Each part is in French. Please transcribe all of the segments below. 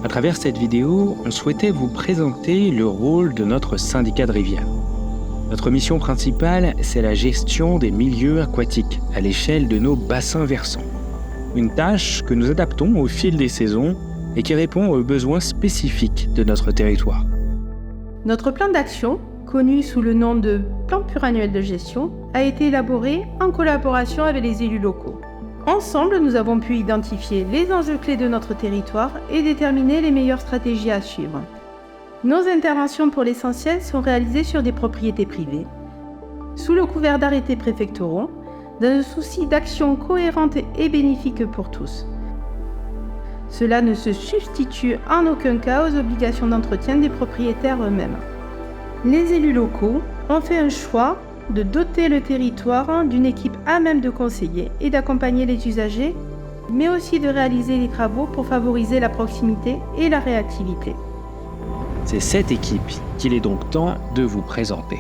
À travers cette vidéo, on souhaitait vous présenter le rôle de notre syndicat de rivière. Notre mission principale, c'est la gestion des milieux aquatiques à l'échelle de nos bassins versants. Une tâche que nous adaptons au fil des saisons et qui répond aux besoins spécifiques de notre territoire. Notre plan d'action, connu sous le nom de Plan pluriannuel de gestion, a été élaboré en collaboration avec les élus locaux. Ensemble, nous avons pu identifier les enjeux clés de notre territoire et déterminer les meilleures stratégies à suivre. Nos interventions pour l'essentiel sont réalisées sur des propriétés privées, sous le couvert d'arrêtés préfectoraux, dans le souci d'action cohérente et bénéfique pour tous. Cela ne se substitue en aucun cas aux obligations d'entretien des propriétaires eux-mêmes. Les élus locaux ont fait un choix de doter le territoire d'une équipe à même de conseiller et d'accompagner les usagers, mais aussi de réaliser les travaux pour favoriser la proximité et la réactivité. C'est cette équipe qu'il est donc temps de vous présenter.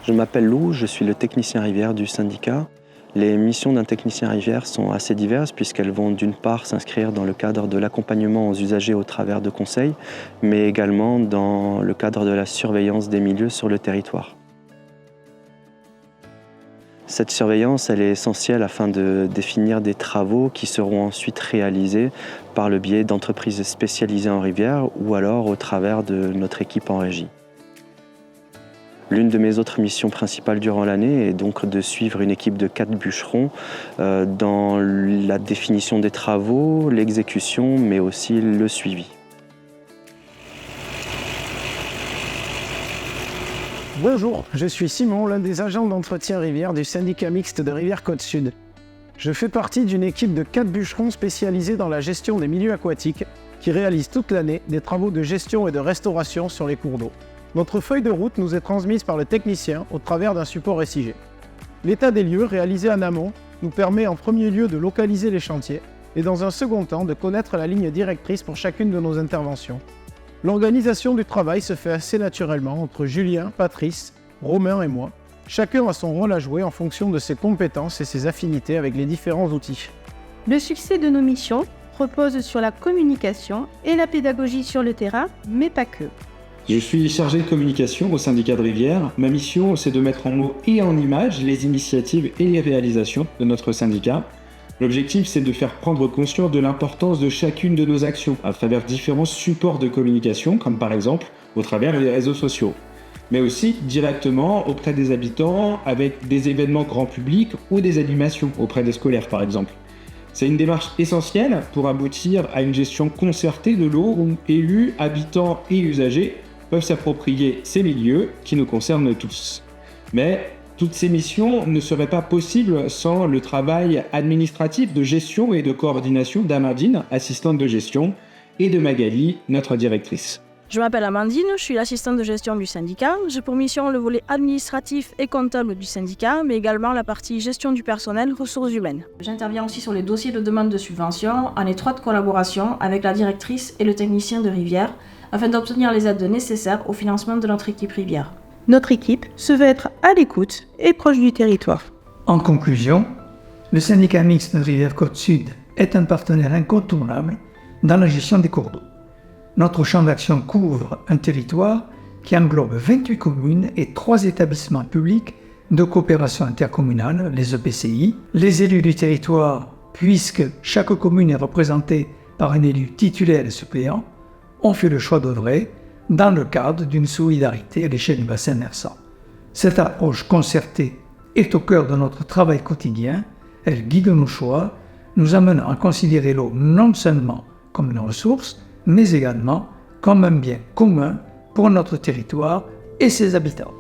Je m'appelle Lou, je suis le technicien rivière du syndicat. Les missions d'un technicien rivière sont assez diverses puisqu'elles vont d'une part s'inscrire dans le cadre de l'accompagnement aux usagers au travers de conseils, mais également dans le cadre de la surveillance des milieux sur le territoire. Cette surveillance, elle est essentielle afin de définir des travaux qui seront ensuite réalisés par le biais d'entreprises spécialisées en rivière ou alors au travers de notre équipe en régie. L'une de mes autres missions principales durant l'année est donc de suivre une équipe de 4 bûcherons dans la définition des travaux, l'exécution, mais aussi le suivi. Bonjour, je suis Simon, l'un des agents d'entretien rivière du syndicat mixte de Rivière-Côte-Sud. Je fais partie d'une équipe de 4 bûcherons spécialisés dans la gestion des milieux aquatiques qui réalisent toute l'année des travaux de gestion et de restauration sur les cours d'eau. Notre feuille de route nous est transmise par le technicien au travers d'un support SIG. L'état des lieux réalisé en amont nous permet en premier lieu de localiser les chantiers et dans un second temps de connaître la ligne directrice pour chacune de nos interventions. L'organisation du travail se fait assez naturellement entre Julien, Patrice, Romain et moi. Chacun a son rôle à jouer en fonction de ses compétences et ses affinités avec les différents outils. Le succès de nos missions repose sur la communication et la pédagogie sur le terrain, mais pas que. Je suis chargé de communication au syndicat de rivière. Ma mission, c'est de mettre en mots et en images les initiatives et les réalisations de notre syndicat. L'objectif, c'est de faire prendre conscience de l'importance de chacune de nos actions à travers différents supports de communication, comme par exemple au travers des réseaux sociaux, mais aussi directement auprès des habitants avec des événements grand public ou des animations auprès des scolaires par exemple. C'est une démarche essentielle pour aboutir à une gestion concertée de l'eau où élus, habitants et usagers peuvent s'approprier ces milieux qui nous concernent tous. Mais toutes ces missions ne seraient pas possibles sans le travail administratif de gestion et de coordination d'Amandine, assistante de gestion, et de Magali, notre directrice. Je m'appelle Amandine, je suis l'assistante de gestion du syndicat. J'ai pour mission le volet administratif et comptable du syndicat, mais également la partie gestion du personnel, ressources humaines. J'interviens aussi sur les dossiers de demande de subvention en étroite collaboration avec la directrice et le technicien de rivière afin d'obtenir les aides nécessaires au financement de notre équipe rivière. Notre équipe se veut être à l'écoute et proche du territoire. En conclusion, le syndicat mixte de Rivière-Côte-Sud est un partenaire incontournable dans la gestion des cours d'eau. Notre champ d'action couvre un territoire qui englobe 28 communes et 3 établissements publics de coopération intercommunale, les EPCI. Les élus du territoire, puisque chaque commune est représentée par un élu titulaire et suppléant, ont fait le choix d'œuvrer dans le cadre d'une solidarité à l'échelle du bassin versant. Cette approche concertée est au cœur de notre travail quotidien. Elle guide nos choix, nous amenant à considérer l'eau non seulement comme une ressource, mais également comme un bien commun pour notre territoire et ses habitants.